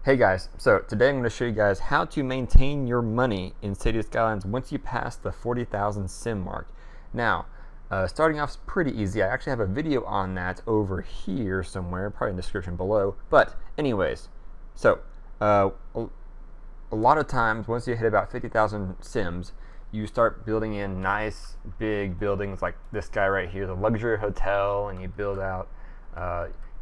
Hey guys, so today I'm going to show you guys how to maintain your money in City of Skylines once you pass the 40,000 sim mark. Now, starting off is pretty easy. I actually have a video on that over here somewhere, probably in the description below. But anyways, so a lot of times once you hit about 50,000 sims, you start building in nice big buildings like this guy right here, the luxury hotel, and you build out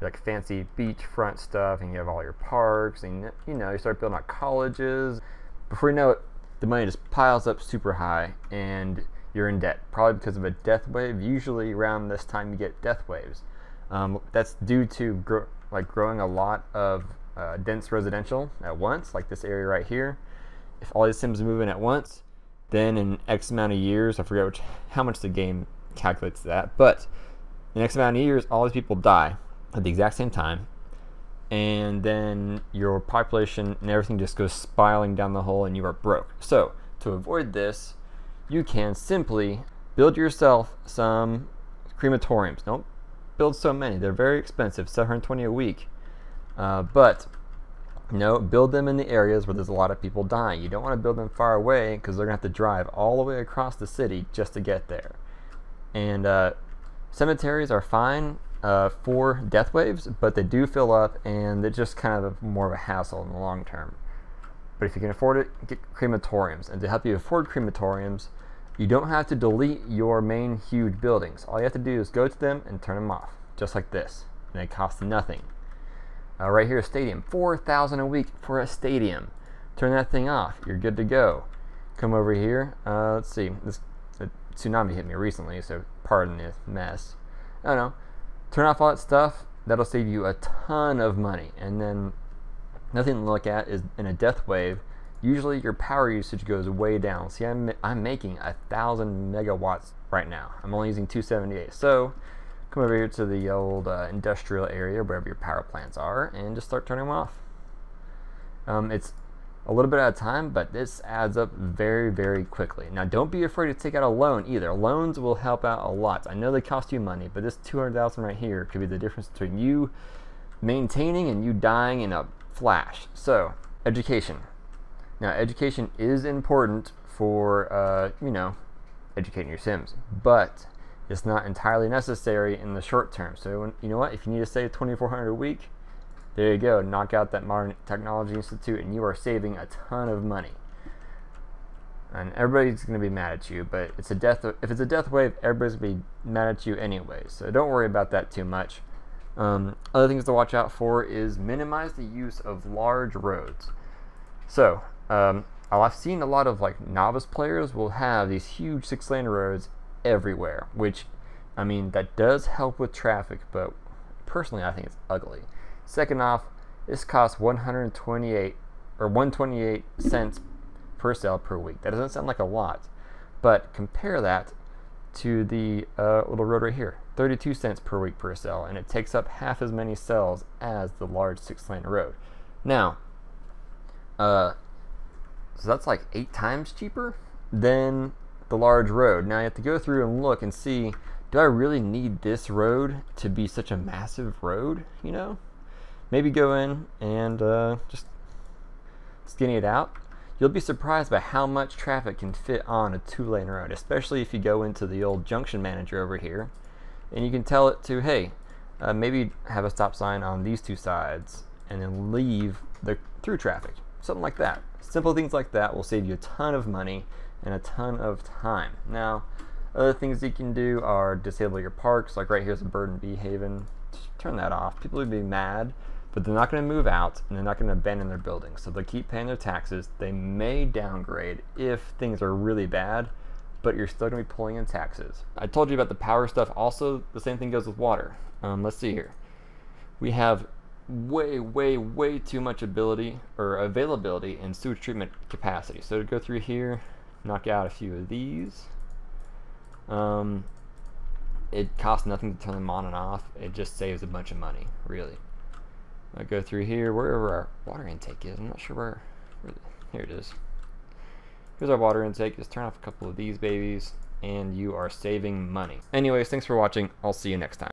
like fancy beachfront stuff, and you have all your parks, and you start building out colleges. Before you know it, the money just piles up super high and you're in debt, probably because of a death wave. Usually around this time you get death waves. That's due to growing a lot of dense residential at once, like this area right here. If all these sims move in at once, then in X amount of years, I forget how much the game calculates that, but in X amount of years, all these people die at the exact same time, and then your population and everything just goes spiraling down the hole and you are broke. So to avoid this, you can simply build yourself some crematoriums. Don't build so many, they're very expensive, 720 a week, but build them in the areas where there's a lot of people dying. You don't want to build them far away because they're gonna have to drive all the way across the city just to get there. And cemeteries are fine for death waves, but they do fill up and they're just kind of more of a hassle in the long term. But if you can afford it, get crematoriums. And to help you afford crematoriums, you don't have to delete your main huge buildings. All you have to do is go to them and turn them off, just like this, and it costs nothing. Right here, a stadium, 4,000 a week for a stadium. Turn that thing off, you're good to go. Come over here, let's see, a tsunami hit me recently, so pardon the mess. I don't know. Turn off all that stuff. That'll save you a ton of money. And then nothing to look at is in a death wave, usually your power usage goes way down. See, I'm making 1,000 megawatts right now. I'm only using 278. So come over here to the old industrial area, wherever your power plants are, and just start turning them off. It's a little bit at a time, but this adds up very, very quickly. Now, don't be afraid to take out a loan either. Loans will help out a lot. I know they cost you money, but this 200,000 right here could be the difference between you maintaining and you dying in a flash. So, education. Now, education is important for, educating your sims, but it's not entirely necessary in the short term. So, you know what? If you need to save 2,400 a week, there you go, knock out that Modern Technology Institute and you are saving a ton of money. And everybody's going to be mad at you, but if it's a death wave, everybody's going to be mad at you anyway, so don't worry about that too much. Other things to watch out for is minimize the use of large roads. So, I've seen a lot of novice players will have these huge 6-lane roads everywhere, which, I mean, that does help with traffic, but personally I think it's ugly. Second off, this costs 128 cents per cell per week. That doesn't sound like a lot, but compare that to the little road right here, 32 cents per week per cell, and it takes up half as many cells as the large 6-lane road. Now, so that's like 8 times cheaper than the large road. Now you have to go through and look and see, do I really need this road to be such a massive road, Maybe go in and just skinny it out. You'll be surprised by how much traffic can fit on a 2-lane road, especially if you go into the old junction manager over here and you can tell it to, hey, maybe have a stop sign on these 2 sides and then leave the through traffic. Something like that. Simple things like that will save you a ton of money and a ton of time. Now, other things you can do are disable your parks, like right here's a bird and bee haven. Turn that off. People would be mad, but they're not going to move out and they're not going to abandon their buildings, so they'll keep paying their taxes. They may downgrade if things are really bad, but you're still going to be pulling in taxes. I told you about the power stuff. Also, the same thing goes with water. Let's see here. We have way too much availability in sewage treatment capacity. So to go through here, knock out a few of these. It costs nothing to turn them on and off. It just saves a bunch of money, really. I go through here, wherever our water intake is. I'm not sure where here it is. Here's our water intake. Just turn off a couple of these babies and you are saving money. Anyways, thanks for watching. I'll see you next time.